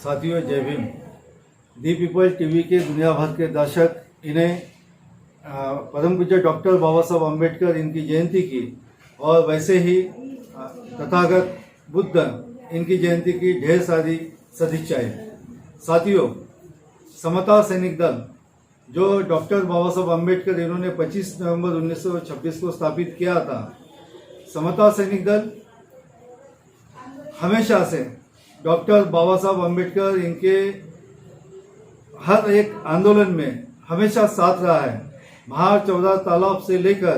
साथियों जय Bhim. The people TV के दुनिया भर के दर्शक इन्हें परम पूज्य डॉक्टर बाबा साहब अम्बेडकर इनकी जयंती की और वैसे ही तथागत बुद्ध इनकी जयंती की ढेर सारी सदिच्छाएं। साथियों, समता सैनिक दल जो डॉक्टर बाबा साहब अम्बेडकर इन्होंने 25 नवंबर 1926 को स्थापित किया था, समता सैनिक दल हमेशा से डॉक्टर बाबा साहब अम्बेडकर इनके हर एक आंदोलन में हमेशा साथ रहा है। महार 14 तालाब से लेकर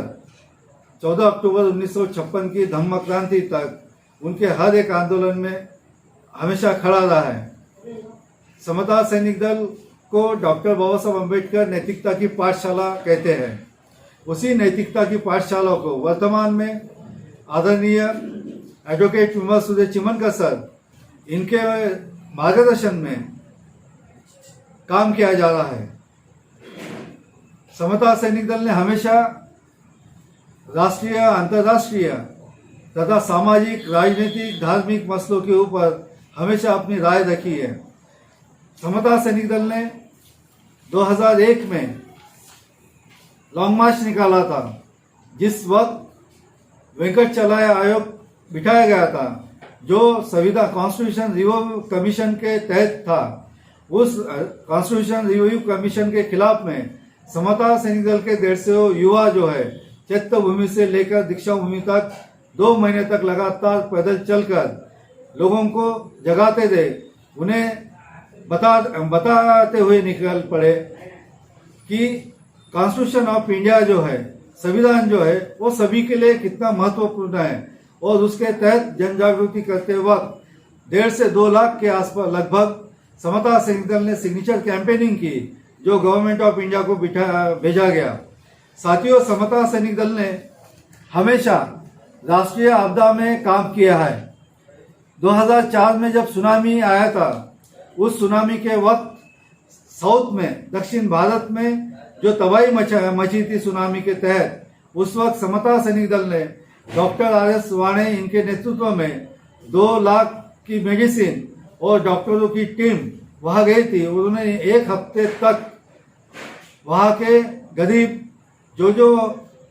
14 अक्टूबर 1956 की धम्म क्रांति तक उनके हर एक आंदोलन में हमेशा खड़ा रहा है। समता सैनिक दल को डॉक्टर बाबा साहब अम्बेडकर नैतिकता की पाठशाला कहते हैं। उसी नैतिकता की पाठशाला को वर्तमान में आदरणीय एडवोकेट विमल सूर्य चिमनकर सर इनके मार्गदर्शन में काम किया जा रहा है। समता सैनिक दल ने हमेशा राष्ट्रीय, अंतर्राष्ट्रीय तथा सामाजिक, राजनीतिक, धार्मिक मसलों के ऊपर हमेशा अपनी राय रखी है। समता सैनिक दल ने 2001 में लॉन्ग मार्च निकाला था, जिस वक्त वेंकटचलाय आयोग बिठाया गया था, जो संविधान कॉन्स्टिट्यूशन रिव्यू कमीशन के तहत था। उस कॉन्स्टिट्यूशन रिव्यू कमीशन के खिलाफ में समता सैनिक दल के 150 युवा जो है चैत्य भूमि से लेकर दीक्षा भूमि तक 2 महीने तक लगातार पैदल चलकर लोगों को जगाते थे, उन्हें बताते हुए निकल पड़े कि कॉन्स्टिट्यूशन ऑफ इंडिया जो है, संविधान जो है, वो सभी के लिए कितना महत्वपूर्ण है। और उसके तहत जन जागृति करते वक्त 1.5 से 2 लाख के आसपास लगभग समता सैनिक दल ने सिग्नेचर कैंपेनिंग की, जो गवर्नमेंट ऑफ इंडिया को भेजा गया। साथियों, समता सैनिक दल ने हमेशा राष्ट्रीय आपदा में काम किया है। 2004 में जब सुनामी आया था, उस सुनामी के वक्त साउथ में, दक्षिण भारत में जो तबाही मची थी सुनामी के तहत, उस वक्त समता सैनिक दल ने डॉक्टर RS वाणे इनके नेतृत्व में 2 लाख की मेडिसिन और डॉक्टरों की टीम वहां गई थी। उन्होंने 1 हफ्ते तक वहां के गरीब जो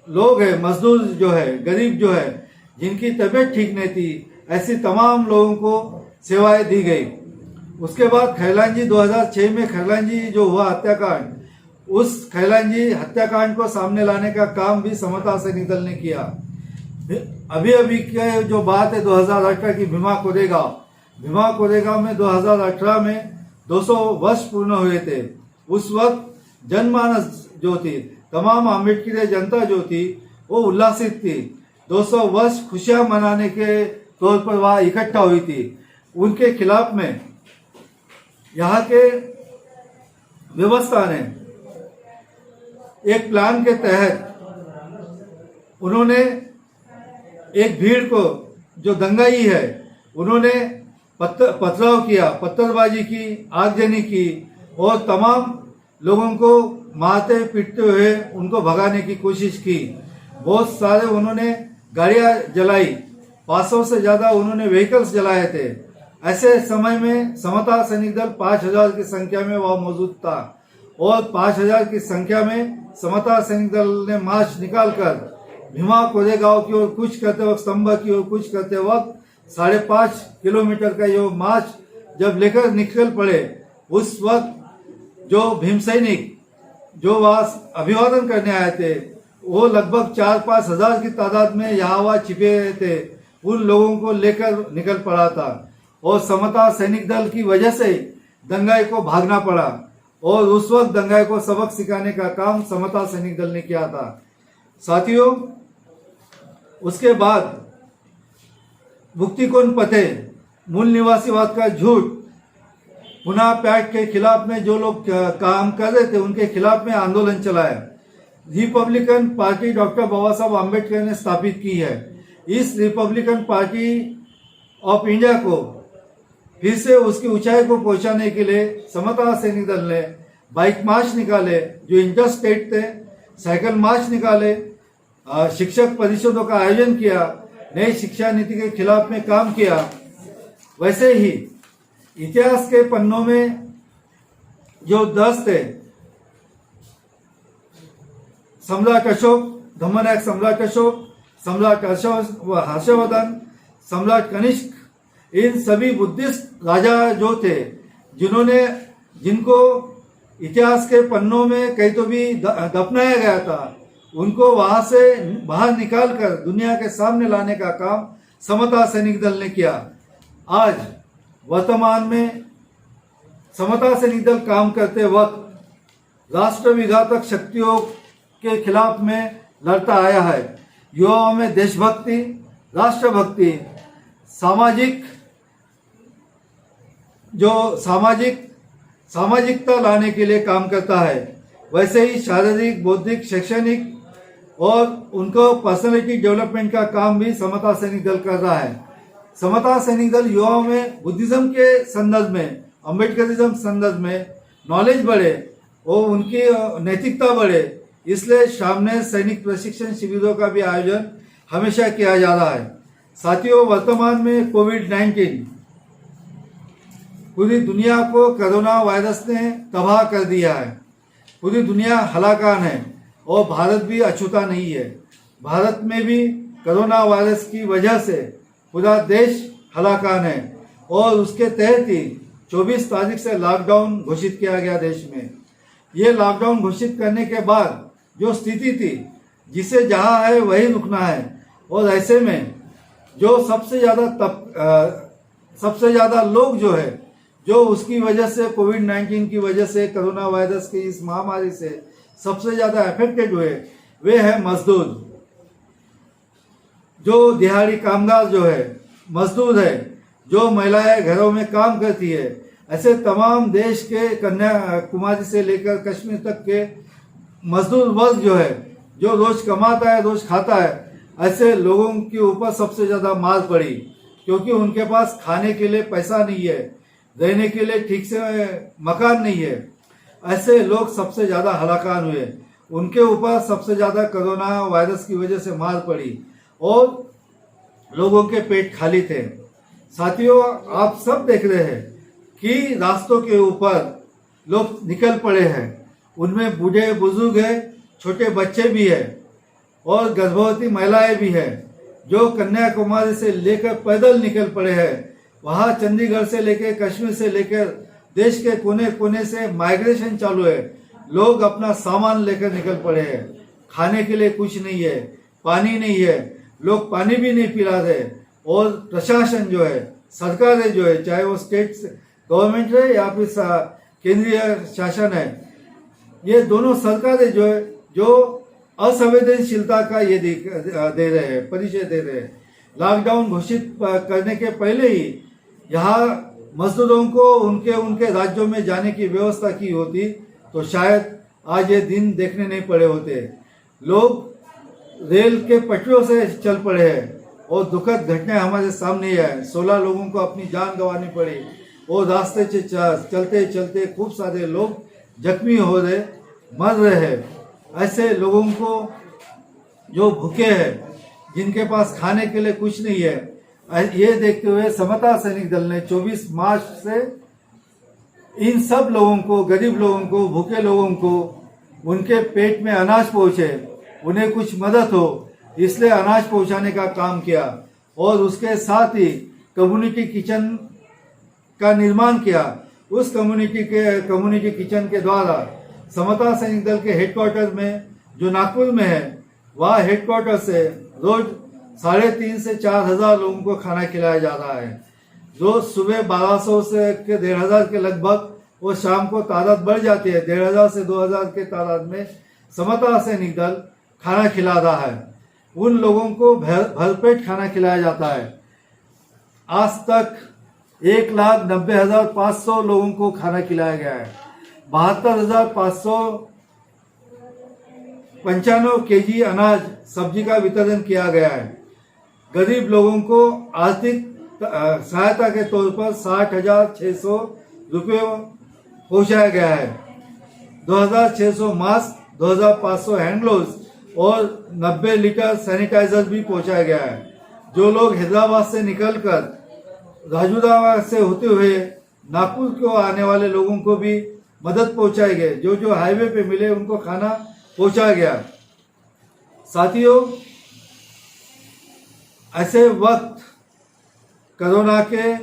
लोग हैं, मजदूर जो है, गरीब जो है, जिनकी तबीयत ठीक नहीं थी, ऐसी तमाम लोगों को सेवाएं दी गई। उसके बाद खैलांजी 2006 में खैलांजी जो हुआ हत्याकांड, उस खैलांजी हत्याकांड को सामने लाने का काम भी समता सैनिक दल ने किया। अभी के जो बात है 2018 की भीमा कोरेगांव में 2018 में 200 वर्ष पूर्ण हुए थे। उस वक्त जनमानस जो थी, तमाम अम्बेडकरी जनता जो थी, वो उल्लासित थी। 200 वर्ष खुशियां मनाने के तौर पर वहां इकट्ठा हुई थी। उनके खिलाफ में यहाँ के व्यवस्था ने एक प्लान के तहत उन्होंने एक भीड़ को जो दंगाई है, उन्होंने पथराव किया, पत्थरबाजी की, आगजनी की और तमाम लोगों को मारते पीटते हुए उनको भगाने की कोशिश की। बहुत सारे उन्होंने गाड़ियां जलाई, 500 से ज्यादा उन्होंने व्हीकल्स जलाए थे। ऐसे समय में समता सैनिक दल 5000 की संख्या में वहां मौजूद था और 5000 की संख्या में समता सैनिक दल ने मार्च निकालकर भीमा कोरेगांव की ओर कूच करते वक्त, स्तंभ की ओर कूच करते वक्त 5.5 किलोमीटर का ये मार्च जब लेकर निकल पड़े, उस वक्त जो भीम सैनिक जो वहां अभिवादन करने आए थे, वो लगभग 4-5 हजार की तादाद में यहाँ वहां छिपे थे। उन लोगों को लेकर निकल पड़ा था और समता सैनिक दल की वजह से दंगाई को भागना पड़ा और उस वक्त दंगाई को सबक सिखाने का काम समता सैनिक दल ने किया था। साथियों, उसके बाद मुक्तिकोण पथे, मूल निवासीवाद का झूठ, पुनः पैक्ट के खिलाफ में जो लोग काम कर रहे थे, उनके खिलाफ में आंदोलन चलाया। रिपब्लिकन पार्टी डॉक्टर बाबा साहब अम्बेडकर ने स्थापित की है। इस रिपब्लिकन पार्टी ऑफ इंडिया को फिर से उसकी ऊंचाई को पहुंचाने के लिए समता सैनिक दल ने बाइक मार्च निकाले, जो इंटर स्टेट थे, साइकिल मार्च निकाले, शिक्षक परिषदों का आयोजन किया, नई शिक्षा नीति के खिलाफ में काम किया। वैसे ही इतिहास के पन्नों में जो दस थे, सम्राट अशोक, धम्मनायक सम्राट अशोक, सम्राट हर्षवर्धन, सम्राट कनिष्क, इन सभी बुद्धिस्ट राजा जो थे, जिनको इतिहास के पन्नों में कहीं तो भी दफनाया गया था, उनको वहां से बाहर निकालकर दुनिया के सामने लाने का काम समता सैनिक दल ने किया। आज वर्तमान में समता सैनिक दल काम करते वक्त राष्ट्र विघातक शक्तियों के खिलाफ में लड़ता आया है। युवाओं में देशभक्ति, राष्ट्रभक्ति, सामाजिकता लाने के लिए काम करता है। वैसे ही शारीरिक, बौद्धिक, शैक्षणिक और उनको पर्सनैलिटी डेवलपमेंट का काम भी समता सैनिक दल कर रहा है। समता सैनिक दल युवाओं में बुद्धिज्म के संदर्भ में, अम्बेडकरिज्म संदर्भ में नॉलेज बढ़े और उनकी नैतिकता बढ़े, इसलिए सामने सैनिक प्रशिक्षण शिविरों का भी आयोजन हमेशा किया जा रहा है। साथियों, वर्तमान में कोविड-19 पूरी दुनिया को कोरोना वायरस ने तबाह कर दिया है। पूरी दुनिया हलाकान है और भारत भी अछूता नहीं है। भारत में भी कोरोना वायरस की वजह से पूरा देश हलाकान है और उसके तहत ही 24 तारीख से लॉकडाउन घोषित किया गया देश में। ये लॉकडाउन घोषित करने के बाद जो स्थिति थी, जिसे जहाँ है वही रुकना है, और ऐसे में जो सबसे ज़्यादा लोग जो उसकी वजह से, कोविड-19 की वजह से, कोरोना वायरस की इस महामारी से सबसे ज़्यादा अफेक्टेड हुए, वे हैं मजदूर। जो दिहाड़ी कामगार मजदूर है, जो महिलाएं घरों में काम करती है, ऐसे तमाम देश के कन्याकुमारी से लेकर कश्मीर तक के मजदूर वर्ग जो रोज कमाता है, रोज खाता है, ऐसे लोगों के ऊपर सबसे ज्यादा मार पड़ी, क्योंकि उनके पास खाने के लिए पैसा नहीं है, रहने के लिए ठीक से मकान नहीं है। ऐसे लोग सबसे ज्यादा हलाकान हुए, उनके ऊपर सबसे ज्यादा कोरोना वायरस की वजह से मार पड़ी और लोगों के पेट खाली थे। साथियों, आप सब देख रहे हैं कि रास्तों के ऊपर लोग निकल पड़े हैं, उनमें बूढ़े बुजुर्ग हैं, छोटे बच्चे भी हैं और गर्भवती महिलाएं भी हैं, जो कन्याकुमारी से लेकर पैदल निकल पड़े हैं। वहाँ चंडीगढ़ से लेकर, कश्मीर से लेकर देश के कोने कोने से माइग्रेशन चालू है। लोग अपना सामान लेकर निकल पड़े हैं। खाने के लिए कुछ नहीं है, पानी नहीं है, लोग पानी भी नहीं पिला रहे। और प्रशासन सरकारें चाहे वो स्टेट गवर्नमेंट है या फिर केंद्रीय शासन है, ये दोनों सरकारें जो असंवेदनशीलता का ये दे रहे हैं, परिचय दे रहे हैं। लॉकडाउन घोषित करने के पहले ही यहाँ मजदूरों को उनके राज्यों में जाने की व्यवस्था की होती तो शायद आज ये दिन देखने नहीं पड़े होते। लोग रेल के पटरियों से चल पड़े हैं और दुखद घटनाएं हमारे सामने है। 16 लोगों को अपनी जान गंवानी पड़ी और रास्ते से चलते चलते खूब सारे लोग जख्मी हो रहे, मर रहे हैं। ऐसे लोगों को जो भूखे हैं, जिनके पास खाने के लिए कुछ नहीं है, ये देखते हुए समता सैनिक दल ने 24 मार्च से इन सब लोगों को, गरीब लोगों को, भूखे लोगों को, उनके पेट में अनाज पहुंचे, उन्हें कुछ मदद हो, इसलिए अनाज पहुंचाने का काम किया। और उसके साथ ही कम्युनिटी किचन का निर्माण किया। उस कम्युनिटी किचन के द्वारा समता सैनिक दल के हेडक्वार्टर में, जो नागपुर में है, वहाँ हेडक्वार्टर से रोज 3,500 से 4,000 लोगों को खाना खिलाया जा रहा है। रोज सुबह 1200 से 1,500 के लगभग, और शाम को तादाद बढ़ जाती है 1,500 से 2,000 के तादाद में समता सैनिक दल खाना खिला रहा है। उन लोगों को भरपेट खाना खिलाया जाता है। आज तक 1,90,500 लोगों को खाना खिलाया गया है। 72,595 केजी अनाज, सब्जी का वितरण किया गया है। गरीब लोगों को आर्थिक सहायता के तौर पर 60,600 रुपये पहुंचाया गया है। 2,600 मास्क, 2,500 हैंड ग्लोव्स और 90 लीटर सैनिटाइजर भी पहुंचाया गया है। जो लोग हैदराबाद से निकलकर राजूरा से होते हुए नागपुर को आने वाले लोगों को भी मदद पहुंचाई गई। जो जो हाईवे पे मिले उनको खाना पहुंचाया गया। साथियों, ऐसे वक्त कोरोना के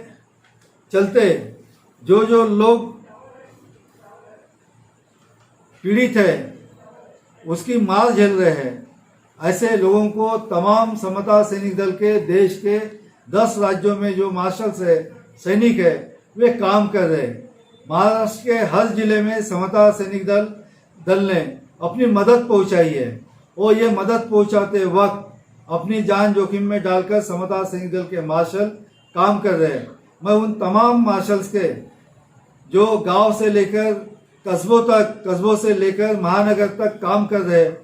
चलते जो जो लोग पीड़ित है उसकी मार झेल रहे हैं, ऐसे लोगों को तमाम समता सैनिक दल के देश के 10 राज्यों में जो मार्शल्स है, सैनिक है, वे काम कर रहे हैं। महाराष्ट्र के हर जिले में समता सैनिक दल ने अपनी मदद पहुंचाई है और ये मदद पहुंचाते वक्त अपनी जान जोखिम में डालकर समता सैनिक दल के मार्शल काम कर रहे हैं। मैं उन तमाम मार्शल्स के जो गांव से लेकर कस्बों से लेकर महानगर तक काम कर रहे हैं,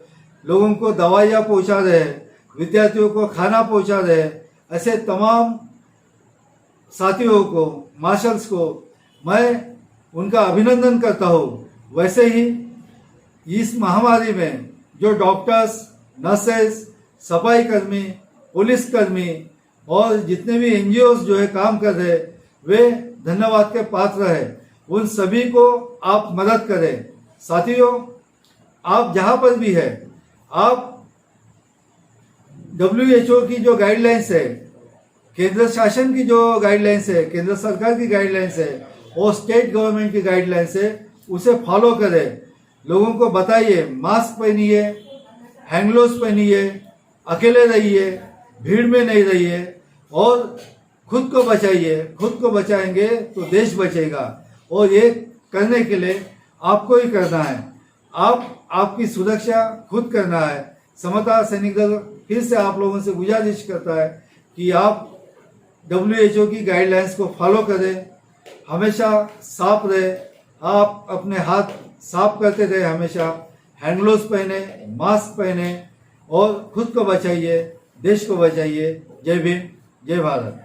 लोगों को दवाइयाँ पहुंचा रहे हैं, विद्यार्थियों को खाना पहुंचा रहे हैं, ऐसे तमाम साथियों को, मार्शल्स को मैं उनका अभिनंदन करता हूँ। वैसे ही इस महामारी में जो डॉक्टर्स, नर्सेस, सफाई कर्मी, पुलिस कर्मी और जितने भी एनजीओ जो है काम कर रहे, वे धन्यवाद के पात्र है। उन सभी को आप मदद करें। साथियों, आप जहाँ पर भी है, आप WHO की जो गाइडलाइंस है, केंद्र शासन की जो गाइडलाइंस है, केंद्र सरकार की गाइडलाइंस है और स्टेट गवर्नमेंट की गाइडलाइंस है, उसे फॉलो करें। लोगों को बताइए, मास्क पहनिए, हैंड ग्लोव्स पहनिए, अकेले रहिए, भीड़ में नहीं रहिए और खुद को बचाइए। खुद को बचाएंगे तो देश बचेगा और ये करने के लिए आपको ही करना है। आपकी सुरक्षा खुद करना है। समता सैनिक दल फिर से आप लोगों से गुजारिश करता है कि आप WHO की गाइडलाइंस को फॉलो करें, हमेशा साफ रहे, आप अपने हाथ साफ करते रहे, हमेशा हैंड ग्लोव्स पहने, मास्क पहने और खुद को बचाइए, देश को बचाइए। जय भीम, जय भारत।